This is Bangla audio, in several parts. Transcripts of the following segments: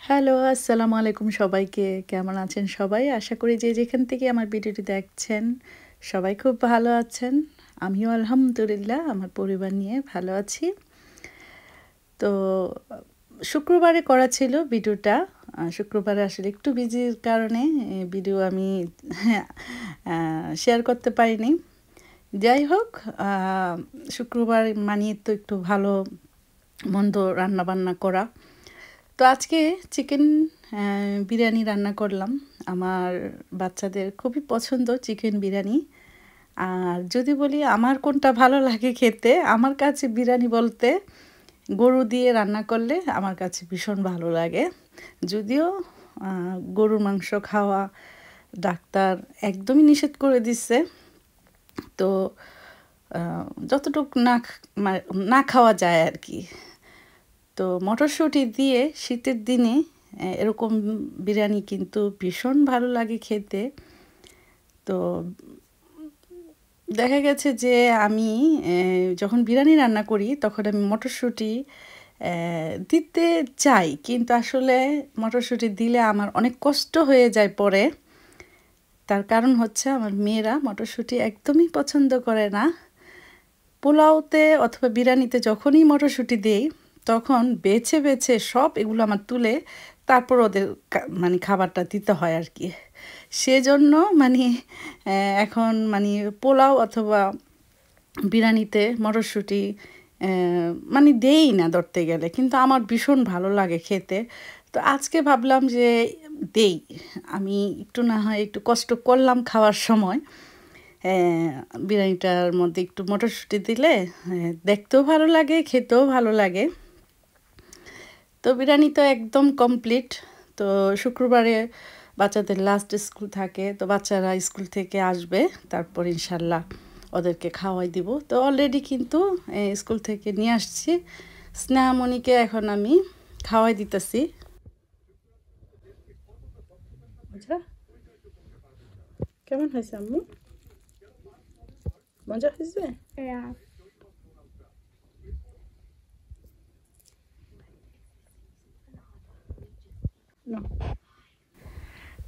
হ্যালো, আসসালামু আলাইকুম সবাইকে। কেমন আছেন সবাই? আশা করি যে যেখান থেকে আমার ভিডিওটি দেখছেন, সবাই খুব ভালো আছেন। আমিও আলহামদুলিল্লাহ আমার পরিবার নিয়ে ভালো আছি। তো শুক্রবারে করা ছিল ভিডিওটা। শুক্রবারে আসলে একটু বিজির কারণে ভিডিও আমি হ্যাঁ, শেয়ার করতে পারিনি। যাই হোক, আ শুক্রবার মানিয়ে তো একটু ভালো মন্দ রান্নাবান্না করা। তো আজকে চিকেন বিরিয়ানি রান্না করলাম। আমার বাচ্চাদের খুবই পছন্দ চিকেন বিরিয়ানি। আর যদি বলি আমার কোনটা ভালো লাগে খেতে, আমার কাছে বিরিয়ানি বলতে গরু দিয়ে রান্না করলে আমার কাছে ভীষণ ভালো লাগে। যদিও গরুর মাংস খাওয়া ডাক্তার একদমই নিষেধ করে দিচ্ছে। তো যতটুক না খাওয়া যায় আর কি। তো মটরশুঁটি দিয়ে শীতের দিনে এরকম বিরিয়ানি কিন্তু ভীষণ ভালো লাগে খেতে। তো দেখা গেছে যে আমি যখন বিরিয়ানি রান্না করি তখন আমি মটরশুঁটি দিতে চাই, কিন্তু আসলে মটরশুঁটি দিলে আমার অনেক কষ্ট হয়ে যায় পরে। তার কারণ হচ্ছে আমার মেয়েরা মটরশুঁটি একদমই পছন্দ করে না। পোলাওতে অথবা বিরিয়ানিতে যখনই মটরশুঁটি দেই তখন বেছে বেছে সব এগুলো আমার তুলে তারপর ওদের মানে খাবারটা দিতে হয় আর কি। সেজন্য মানে এখন মানে পোলাও অথবা বিরিয়ানিতে মটরশুঁটি মানে দেই না ধরতে গেলে, কিন্তু আমার ভীষণ ভালো লাগে খেতে। তো আজকে ভাবলাম যে দেই, আমি একটু না হয় একটু কষ্ট করলাম খাওয়ার সময়। বিরিয়ানিটার মধ্যে একটু মটরশুঁটি দিলে দেখতেও ভালো লাগে, খেতেও ভালো লাগে। তো বিরিয়ানি তো একদম কমপ্লিট। তো শুক্রবারে বাচ্চাদের লাস্ট স্কুল থাকে, তো বাচ্চারা স্কুল থেকে আসবে, তারপর ইনশাল্লাহ ওদেরকে খাওয়াই দিব। তো অলরেডি কিন্তু স্কুল থেকে নিয়ে আসছি স্নেহামণিকে, এখন আমি খাওয়াই দিতেছি। বুঝলা কেমন হয়েছে আম্মু? মজা হয়েছে? Ja.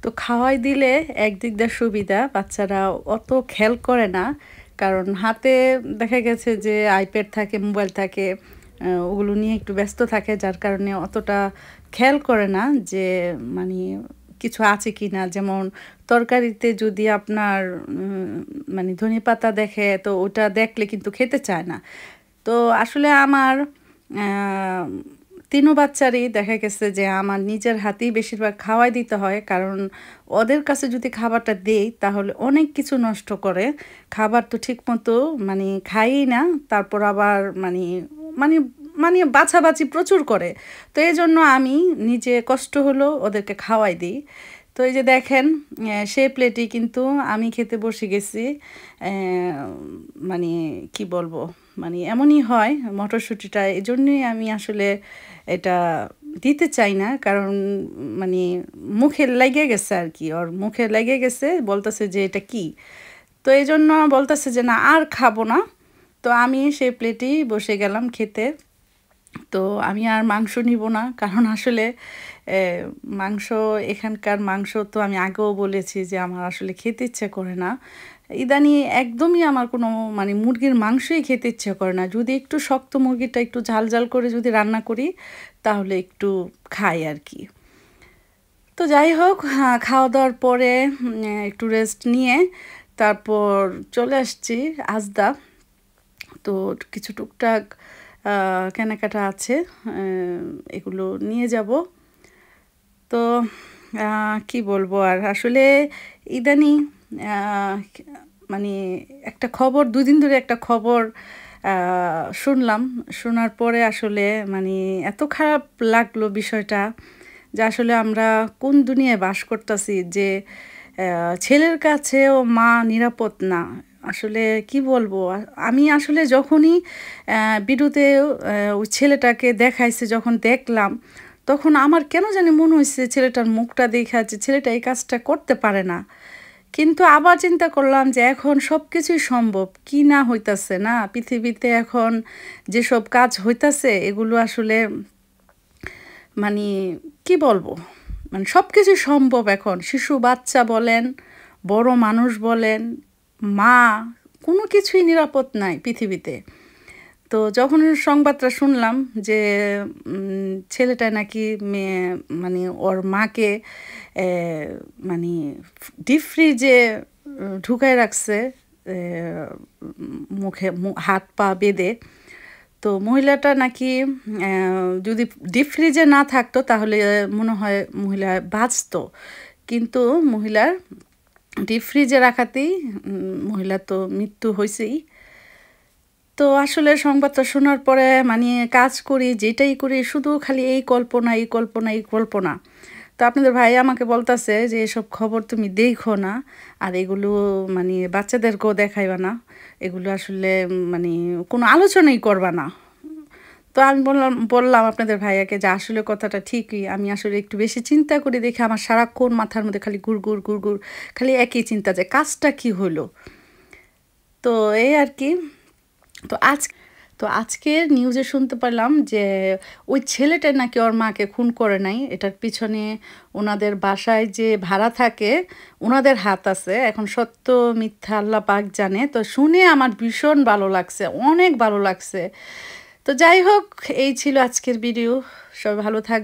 তো খাওয়াই দিলে একদিক দিয়ে সুবিধা, বাচ্চারা অত খেয়াল করে না, কারণ হাতে দেখা গেছে যে আইপ্যাড থাকে, মোবাইল থাকে, ওগুলো নিয়ে একটু ব্যস্ত থাকে, যার কারণে অতটা খেয়াল করে না যে মানে কিছু আছে কি না। যেমন তরকারিতে যদি আপনার মানে ধনেপাতা দেখে, তো ওটা দেখলে কিন্তু খেতে চায় না। তো আসলে আমার তিনও বাচ্চারই দেখা গেছে যে আমার নিজের হাতেই বেশিরভাগ খাওয়াই দিতে হয়, কারণ ওদের কাছে যদি খাবারটা দেই তাহলে অনেক কিছু নষ্ট করে। খাবার তো ঠিক মতো মানে খাইই না, তারপর আবার মানে মানে মানে বাছাবাছি প্রচুর করে। তো এই জন্য আমি নিজে কষ্ট হলো ওদেরকে খাওয়াই দিই। তো এই যে দেখেন, সেই প্লেটেই কিন্তু আমি খেতে বসে গেছি। মানে কি বলবো, মানে এমনই হয় মটরশুঁটিটা, এই জন্যই আমি আসলে এটা দিতে চাই না, কারণ মানে মুখে লেগে গেছে আর কি, ওর মুখে লেগে গেছে, বলতেছে যে এটা কি। তো এই জন্য বলতেছে যে না আর খাবো না। তো আমি সেই প্লেটেই বসে গেলাম খেতে। তো আমি আর মাংস নিব না, কারণ আসলে এ, মাংস এখানকার মাংস তো আমি আগেও বলেছি যে আমার আসলে খেতে ইচ্ছে করে না। ইদানি একদমই আমার কোনো মানে মুরগির মাংসই খেতে ইচ্ছে করে না। যদি একটু শক্ত মুরগিটা একটু ঝাল ঝাল করে যদি রান্না করি তাহলে একটু খাই আর কি। তো যাই হোক, খাওয়া দাওয়ার পরে একটু রেস্ট নিয়ে তারপর চলে আসছি আজদা। তো কিছু টুকটাক কেনাকাটা আছে, এগুলো নিয়ে যাব। তো কি বলবো আর, আসলে ইদানিং আহ, মানে একটা খবর, 2 দিন ধরে একটা খবর শুনলাম। শোনার পরে আসলে মানে এত খারাপ লাগলো বিষয়টা, যে আসলে আমরা কোন দুনিয়ায় বাস করতেছি, যে ছেলের কাছেও মা নিরাপদ না। আসলে কি বলবো, আমি আসলে যখনই ভিডিওতে ওই ছেলেটাকে দেখাইছে, যখন দেখলাম তখন আমার কেন জানি মনে হয়েছে ছেলেটার মুখটা দেখা যে ছেলেটা এই কাজটা করতে পারে না। কিন্তু আবার চিন্তা করলাম যে এখন সব কিছুই সম্ভব, কি না হইতাছে না পৃথিবীতে এখন যেসব কাজ হইতাছে এগুলো আসলে মানে কি বলবো, মানে সব কিছু সম্ভব এখন। শিশু বাচ্চা বলেন, বড় মানুষ বলেন, মা, কোনো কিছুই নিরাপদ নাই পৃথিবীতে। তো যখন সংবাদটা শুনলাম যে ছেলেটা নাকি মেয়ে মানে ওর মাকে মানে ডিপ ফ্রিজে ঢুকায় রাখছে, মুখে হাত পা বেঁধে। তো মহিলাটা নাকি যদি ডিপ ফ্রিজে না থাকতো তাহলে মনে হয় মহিলা বাঁচতো, কিন্তু মহিলার ডিপ ফ্রিজে রাখাতেই মহিলা তো মৃত্যু হয়েছেই। তো আসলে সংবাদটা শোনার পরে মানে কাজ করি যেটাই করি শুধু খালি এই কল্পনা এই কল্পনা এই কল্পনা। তো আপনাদের ভাই আমাকে বলতাছে যে এসব খবর তুমি দেখো না, আর এগুলো মানে বাচ্চাদেরকেও দেখাইবা না, এগুলো আসলে মানে কোনো আলোচনাই করবা না। তো আমি বললাম আপনাদের ভাইয়াকে যে আসলে কথাটা ঠিকই, আমি আসলে একটু বেশি চিন্তা করি দেখে আমার সারাক্ষণ মাথার মধ্যে খালি গুড় গুড় গুড় খালি একই চিন্তা যে কাজটা কি হলো। তো এই আর কি। তো আজ তো আজকের নিউজে শুনতে পারলাম যে ওই ছেলেটা নাকি ওর মাকে খুন করে নাই, এটার পিছনে ওনাদের বাসায় যে ভাড়া থাকে ওনাদের হাত আছে। এখন সত্য মিথ্যা আল্লাহ পাক জানে। তো শুনে আমার ভীষণ ভালো লাগছে, অনেক ভালো লাগছে। তো যাই হোক, এই ছিল আজকের ভিডিও। সবাই ভালো থাক।